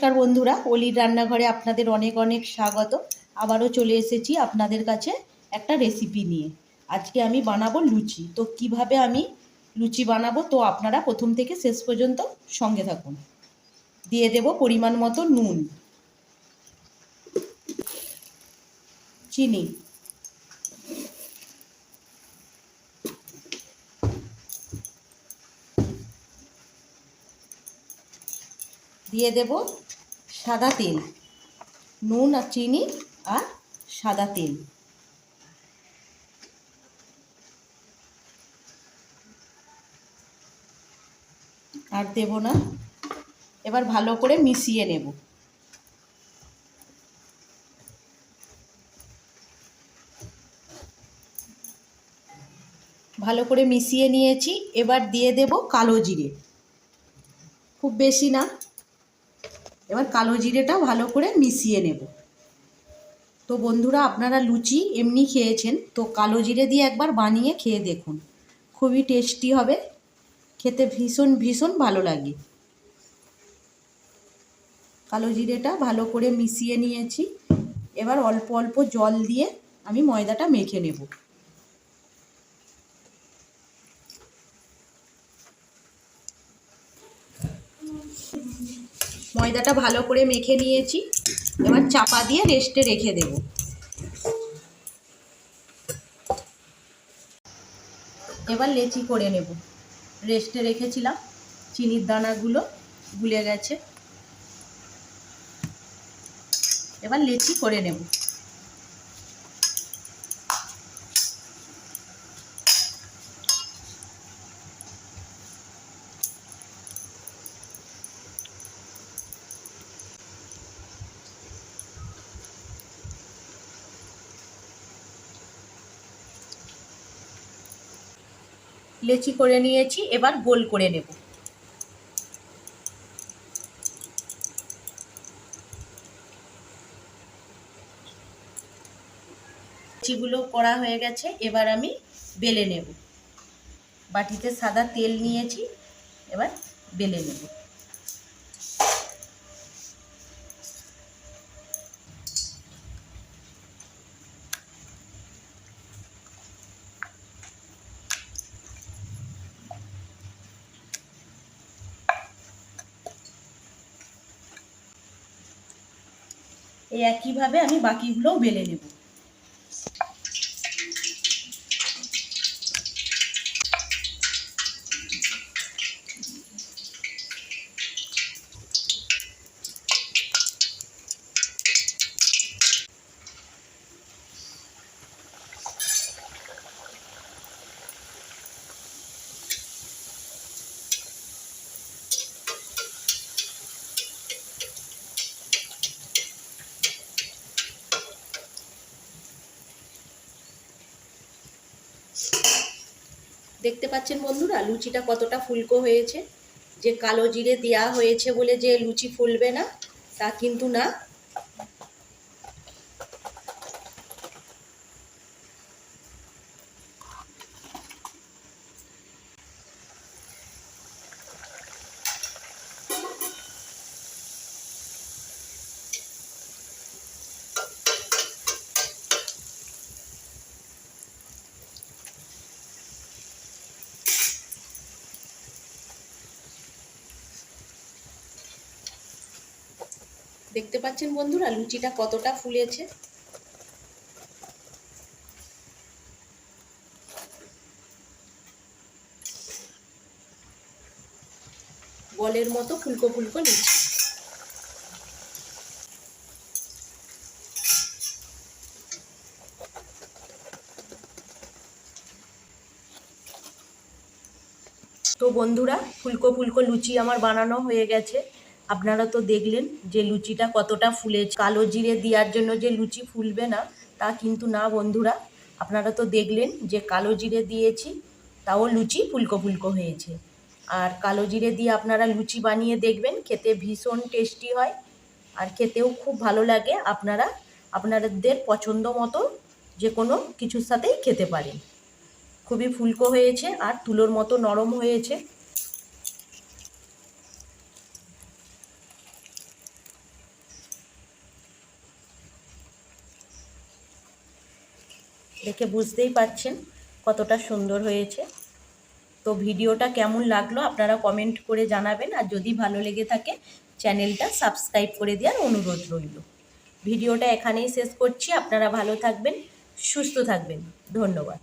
নমস্কার বন্ধুরা, অলির রান্নাঘরে আপনাদের অনেক অনেক স্বাগত। আবারও চলে এসেছি আপনাদের কাছে একটা রেসিপি নিয়ে। আজকে আমি বানাবো লুচি। তো কিভাবে আমি লুচি বানাবো তো আপনারা প্রথম থেকে শেষ পর্যন্ত সঙ্গে থাকুন। দিয়ে দেব পরিমাণ মতো নুন, চিনি, দিয়ে দেব সাদা তেল। নুন আর চিনি আর সাদা তেল, আর দেব না। এবার ভালো করে মিশিয়ে নেব। ভালো করে মিশিয়ে নিয়েছি। এবার দিয়ে দেব কালো জিরে, খুব বেশি না। এবার কালো জিরেটা ভালো করে মিশিয়ে নেব। তো বন্ধুরা, আপনারা লুচি এমনি খেয়েছেন, তো কালো জিরে দিয়ে একবার বানিয়ে খেয়ে দেখুন, খুবই টেস্টি হবে, খেতে ভীষণ ভীষণ ভালো লাগে। কালো জিরেটা ভালো করে মিশিয়ে নিয়েছি। এবার অল্প অল্প জল দিয়ে আমি ময়দাটা মেখে নেব। ময়দাটা ভালো করে মেখে নিয়েছি। এবার চাপা দিয়ে রেস্টে রেখে দেব। এবার লেচি করে নেব। রেস্টে রেখেছিলাম, চিনির দানাগুলো গুলে গেছে। এবার লেচি করে নেব। লেচি করে নিয়েছি, এবার গোল করে নেব। লুচিগুলো করা হয়ে গেছে। এবার আমি বেলে নেব। বাটিতে সাদা তেল নিয়েছি, এবার বেলে নেব। এই একইভাবে আমি বাকিগুলোও বেলে নেব। দেখতে পাচ্ছেন বন্ধুরা, লুচিটা কতটা ফুলকো হয়েছে। যে কালো জিরে দেওয়া হয়েছে বলে যে লুচি ফুলবে না, তা কিন্তু না। দেখতে পাচ্ছেন বন্ধুরা, লুচিটা কতটা ফুলেছে। বলের মতো ফুলকো ফুলকো লুচি। তো বন্ধুরা, ফুলকো ফুলকো লুচি আমার বানানো হয়ে গেছে। আপনারা তো দেখলেন যে লুচিটা কতটা ফুলেছে। কালো জিরে দেওয়ার জন্য যে লুচি ফুলবে না, তা কিন্তু না বন্ধুরা। আপনারা তো দেখলেন যে কালো জিরে দিয়েছি, তাও লুচি ফুলকো ফুলকো হয়েছে। আর কালো জিরে দিয়ে আপনারা লুচি বানিয়ে দেখবেন, খেতে ভীষণ টেস্টি হয় আর খেতেও খুব ভালো লাগে। আপনারা আপনাদের পছন্দ মতো যে কোনো কিছুর সাথেই খেতে পারেন। খুবই ফুলকো হয়েছে আর তুলোর মতো নরম হয়েছে। দেখে বুঝতেই পারছেন কতটা সুন্দর হয়েছে। তো ভিডিওটা কেমন লাগলো আপনারা কমেন্ট করে জানাবেন, আর যদি ভালো লেগে থাকে চ্যানেলটা সাবস্ক্রাইব করে দেওয়ার অনুরোধ রইল। ভিডিওটা এখানেই শেষ করছি। আপনারা ভালো থাকবেন, সুস্থ থাকবেন। ধন্যবাদ।